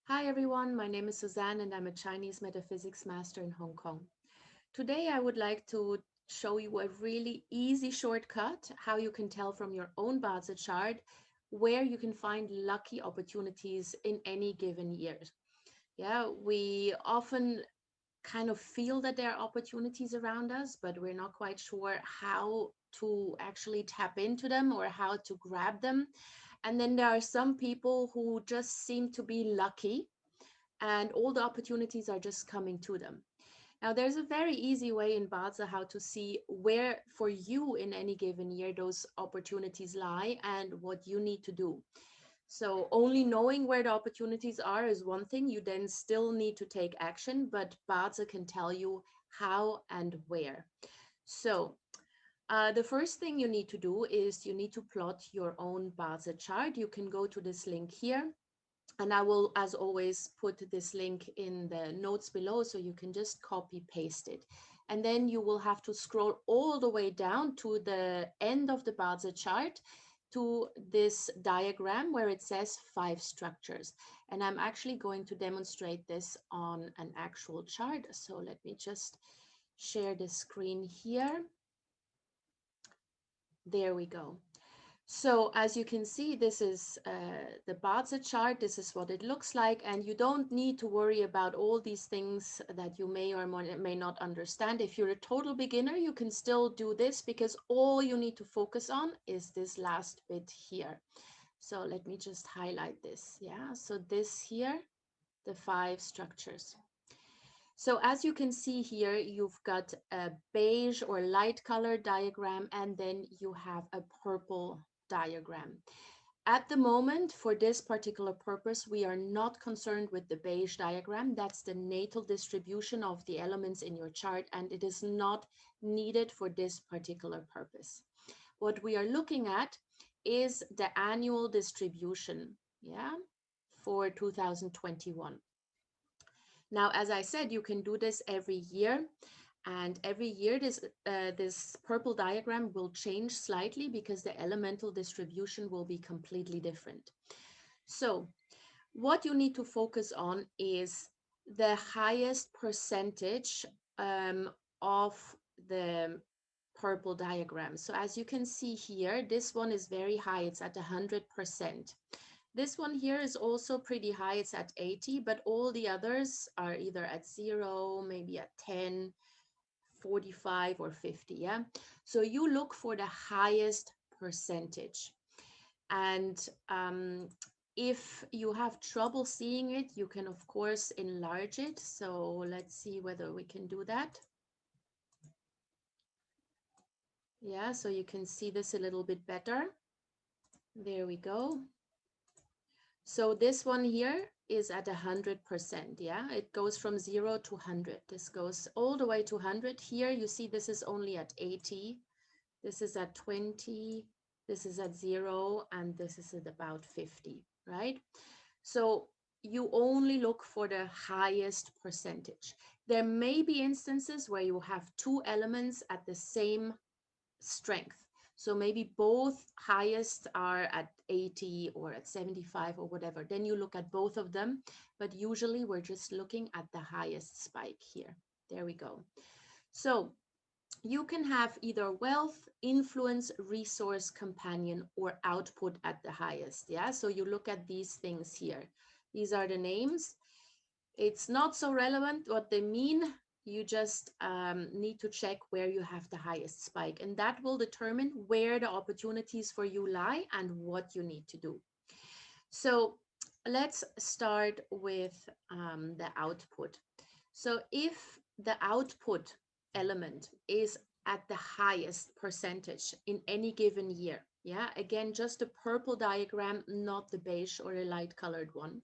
Hi everyone, my name is Suzanne and I'm a Chinese metaphysics master in Hong Kong. Today I would like to show you a really easy shortcut how you can tell from your own Bazi chart where you can find lucky opportunities in any given year. Yeah, we often kind of feel that there are opportunities around us, but we're not quite sure how to actually tap into them or how to grab them. And then there are some people who just seem to be lucky and all the opportunities are just coming to them. Now, there's a very easy way in Bazi how to see where for you in any given year those opportunities lie and what you need to do. So only knowing where the opportunities are is one thing. You then still need to take action, but Bazi can tell you how and where. So the first thing you need to do is you need to plot your own Bazi chart. You can go to this link here. And I will, as always, put this link in the notes below so you can just copy paste it. And then you will have to scroll all the way down to the end of the Bazi chart to this diagram where it says 5 structures. And I'm actually going to demonstrate this on an actual chart. So let me just share the screen here. There we go. So as you can see, this is the Bazi chart. This is what it looks like. And you don't need to worry about all these things that you may or may not understand. If you're a total beginner, you can still do this because all you need to focus on is this last bit here. So let me just highlight this. Yeah, so this here, the 5 structures. So as you can see here, you've got a beige or light color diagram, and then you have a purple diagram. At the moment, for this particular purpose, we are not concerned with the beige diagram. That's the natal distribution of the elements in your chart, and it is not needed for this particular purpose. What we are looking at is the annual distribution, yeah, for 2021. Now, as I said, you can do this every year. And every year, this purple diagram will change slightly because the elemental distribution will be completely different. So what you need to focus on is the highest percentage of the purple diagram. So as you can see here, this one is very high. It's at 100%. This one here is also pretty high. It's at 80, but all the others are either at 0, maybe at 10, 45 or 50. Yeah. So you look for the highest percentage. And if you have trouble seeing it, you can of course enlarge it. So let's see whether we can do that. Yeah, so you can see this a little bit better. There we go. So this one here is at 100%. Yeah, it goes from 0 to 100. This goes all the way to 100. Here you see this is only at 80. This is at 20. This is at 0. And this is at about 50, right? So you only look for the highest percentage. There may be instances where you have two elements at the same strength. So maybe both highest are at 80 or at 75 or whatever. Then you look at both of them, but usually we're just looking at the highest spike here. There we go. So you can have either wealth, influence, resource, companion, or output at the highest. Yeah, so you look at these things here. These are the names. It's not so relevant what they mean. You just need to check where you have the highest spike, and that will determine where the opportunities for you lie and what you need to do. So let's start with the output. So if the output element is at the highest percentage in any given year, yeah, again, just a purple diagram, not the beige or a light colored one,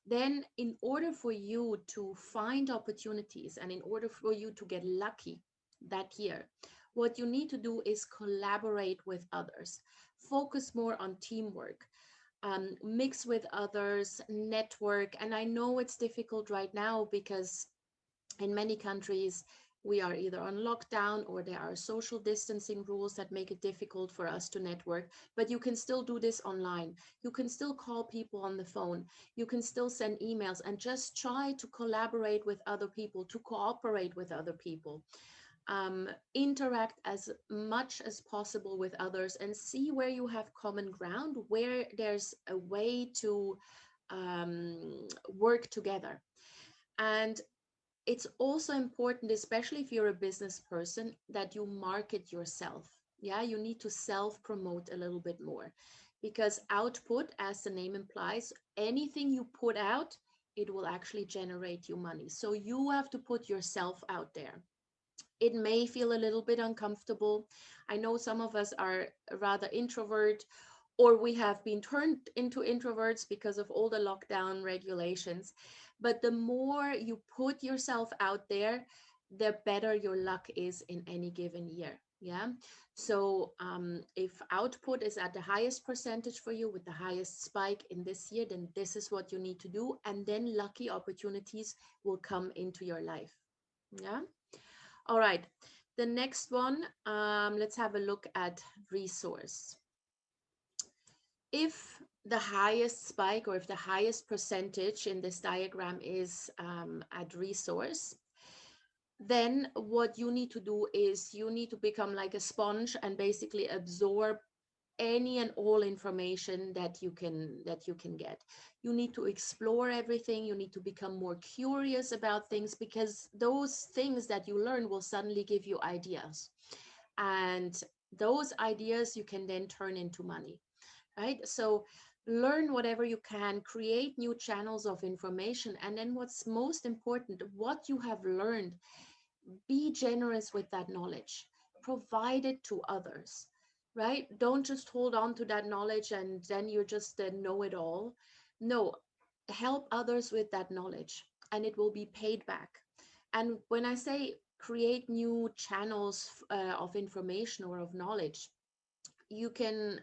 then in order for you to find opportunities and in order for you to get lucky that year, what you need to do is collaborate with others, focus more on teamwork, mix with others, network. And I know it's difficult right now because in many countries, we are either on lockdown or there are social distancing rules that make it difficult for us to network, but you can still do this online. You can still call people on the phone. You can still send emails and just try to collaborate with other people, to cooperate with other people. Interact as much as possible with others and see where you have common ground, where there's a way to work together. And it's also important, especially if you're a business person, that you market yourself. Yeah, you need to self promote a little bit more, because output, as the name implies, anything you put out, it will actually generate you money. So you have to put yourself out there. It may feel a little bit uncomfortable. I know some of us are rather introvert, or we have been turned into introverts because of all the lockdown regulations. But the more you put yourself out there, the better your luck is in any given year. Yeah. So if output is at the highest percentage for you with the highest spike in this year, then this is what you need to do. And then lucky opportunities will come into your life. Yeah. All right. The next one, let's have a look at resource. If the highest spike or if the highest percentage in this diagram is at resource, then what you need to do is you need to become like a sponge and basically absorb any and all information that you can get. You need to explore everything. You need to become more curious about things, because those things that you learn will suddenly give you ideas, and those ideas you can then turn into money, right? So learn whatever you can, create new channels of information, and then what's most important, what you have learned, be generous with that knowledge, provide it to others, right? Don't just hold on to that knowledge and then you're just a know-it-all. No, help others with that knowledge and it will be paid back. And when I say create new channels of information or of knowledge, you can,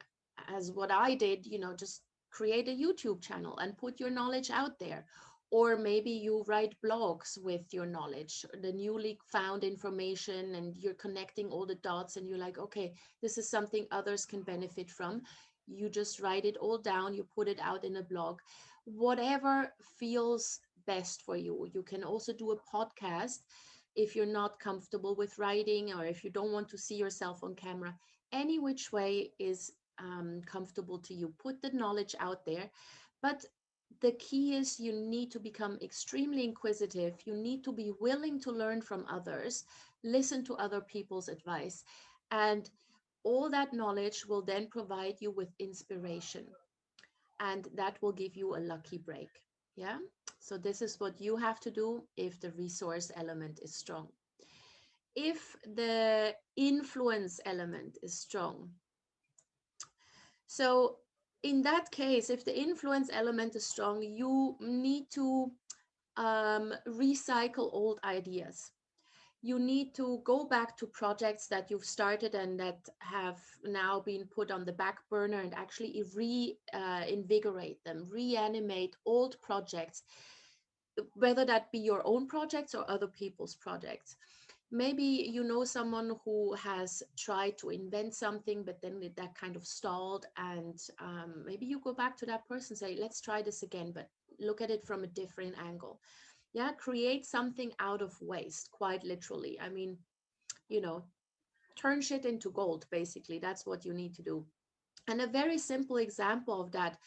as what I did, just create a YouTube channel and put your knowledge out there. Or maybe you write blogs with your knowledge, the newly found information, and you're connecting all the dots and you're like, okay, this is something others can benefit from. You just write it all down, you put it out in a blog, whatever feels best for you. You can also do a podcast if you're not comfortable with writing or if you don't want to see yourself on camera. Any which way is comfortable to you. Put the knowledge out there. But the key is you need to become extremely inquisitive. You need to be willing to learn from others, listen to other people's advice, and all that knowledge will then provide you with inspiration, and that will give you a lucky break. Yeah. So this is what you have to do if the resource element is strong. If the influence element is strong, so in that case, if the influence element is strong, you need to recycle old ideas. You need to go back to projects that you've started and that have now been put on the back burner, and actually reinvigorate them, reanimate old projects, whether that be your own projects or other people's projects. Maybe you know someone who has tried to invent something, but then that kind of stalled, and maybe you go back to that person, say, let's try this again, but look at it from a different angle. Yeah, create something out of waste, quite literally. I mean, you know, turn shit into gold, basically. That's what you need to do. And a very simple example of that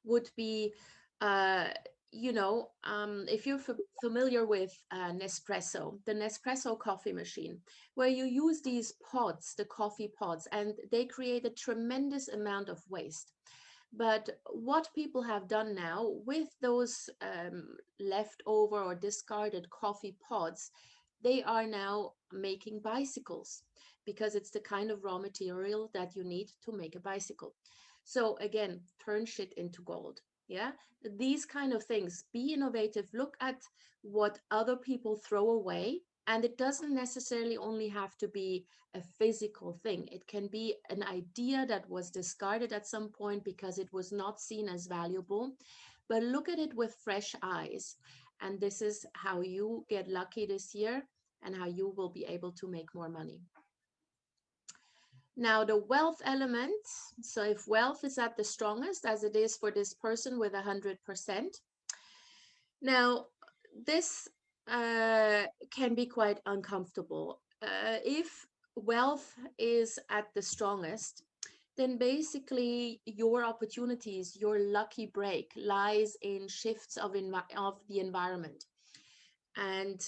would be, uh, if you're familiar with Nespresso, the Nespresso coffee machine, where you use these pods, the coffee pods, and they create a tremendous amount of waste. But what people have done now with those leftover or discarded coffee pods, they are now making bicycles, because it's the kind of raw material that you need to make a bicycle. So again, turn shit into gold. Yeah, these kind of things. Be innovative. Look at what other people throw away. And it doesn't necessarily only have to be a physical thing. It can be an idea that was discarded at some point because it was not seen as valuable. But look at it with fresh eyes. And this is how you get lucky this year. and how you will be able to make more money. Now, the wealth element. So if wealth is at the strongest, as it is for this person with 100%, now this can be quite uncomfortable. If wealth is at the strongest, then basically your opportunities, your lucky break lies in shifts of the environment. And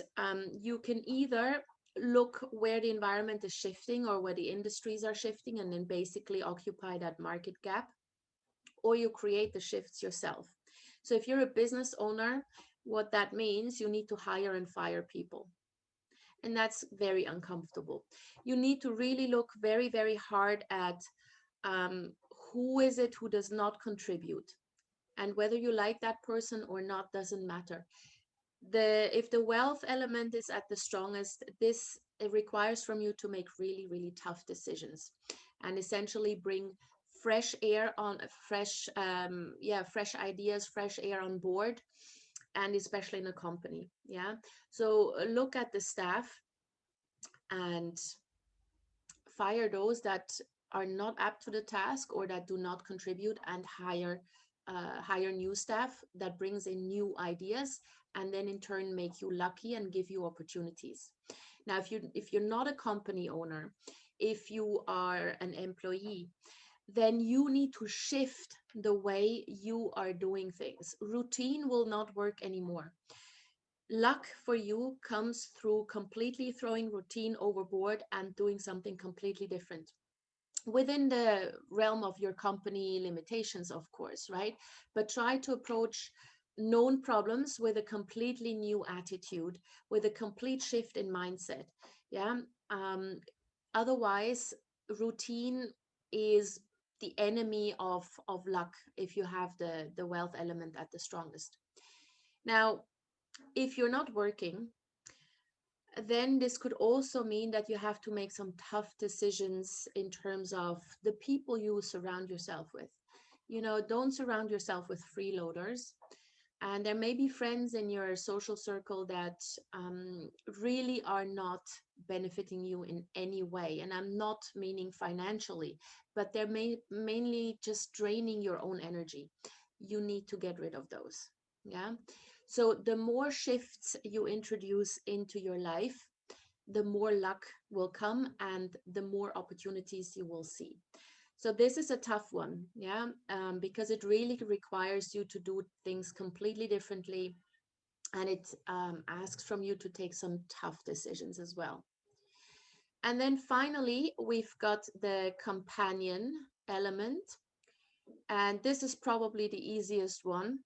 you can either look where the environment is shifting or where the industries are shifting and then basically occupy that market gap, or you create the shifts yourself. So if you're a business owner, what that means, you need to hire and fire people. And that's very uncomfortable. You need to really look very, very hard at um, who is it who does not contribute. And whether you like that person or not doesn't matter. If the wealth element is at the strongest, this it requires from you to make really, really tough decisions and essentially bring fresh air on fresh ideas, fresh air on board, and especially in a company. Yeah. So look at the staff and fire those that are not up to the task or that do not contribute, and hire new staff that brings in new ideas, and then in turn make you lucky and give you opportunities. Now, if you're not a company owner, if you are an employee, then you need to shift the way you are doing things. Routine will not work anymore. Luck for you comes through completely throwing routine overboard and doing something completely different within the realm of your company limitations, of course, right? But try to approach known problems with a completely new attitude, with a complete shift in mindset. Yeah. Otherwise, routine is the enemy of luck if you have the wealth element at the strongest. Now, if you're not working, then this could also mean that you have to make some tough decisions in terms of the people you surround yourself with. Don't surround yourself with freeloaders. And there may be friends in your social circle that really are not benefiting you in any way. And I'm not meaning financially, but they're mainly just draining your own energy. You need to get rid of those. Yeah. So the more shifts you introduce into your life, the more luck will come and the more opportunities you will see. So this is a tough one, yeah, because it really requires you to do things completely differently, and it asks from you to take some tough decisions as well. And then finally, we've got the companion element, and this is probably the easiest one.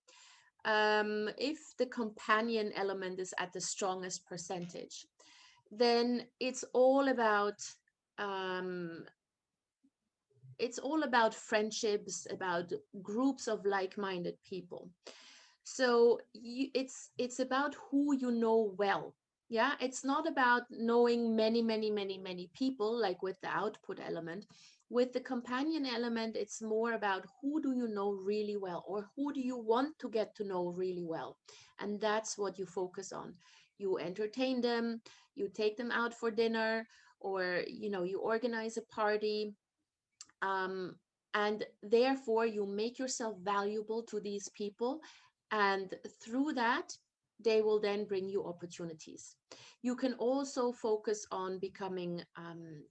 If the companion element is at the strongest percentage, then um, it's all about friendships, about groups of like-minded people. So it's about who you know well. Yeah, it's not about knowing many, many, many, many people like with the output element. With the companion element, it's more about who do you know really well, or who do you want to get to know really well. And that's what you focus on. You entertain them, you take them out for dinner, or you organize a party, um, and therefore you make yourself valuable to these people, and through that they will then bring you opportunities. You can also focus on becoming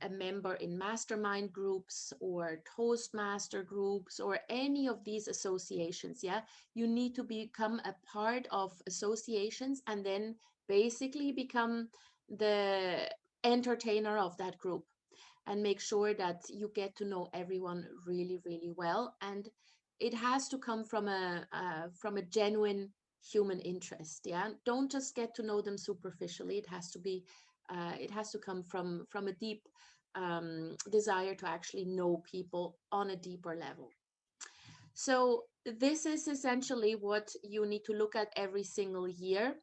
a member in mastermind groups or toastmaster groups or any of these associations. Yeah, you need to become a part of associations and then basically become the entertainer of that group, and make sure that you get to know everyone really, really well. And it has to come from a genuine human interest. Yeah, don't just get to know them superficially. It has to come from a deep desire to actually know people on a deeper level. So this is essentially what you need to look at every single year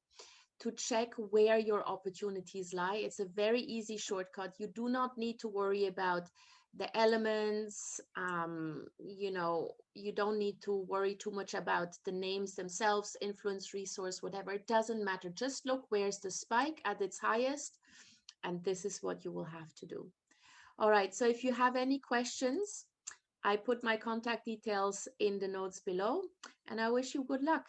to check where your opportunities lie. It's a very easy shortcut. You do not need to worry about the elements. You know, you don't need to worry too much about the names themselves, influence, resource, whatever. It doesn't matter. Just look where's the spike at its highest, and this is what you will have to do. All right, so if you have any questions, I put my contact details in the notes below, and I wish you good luck.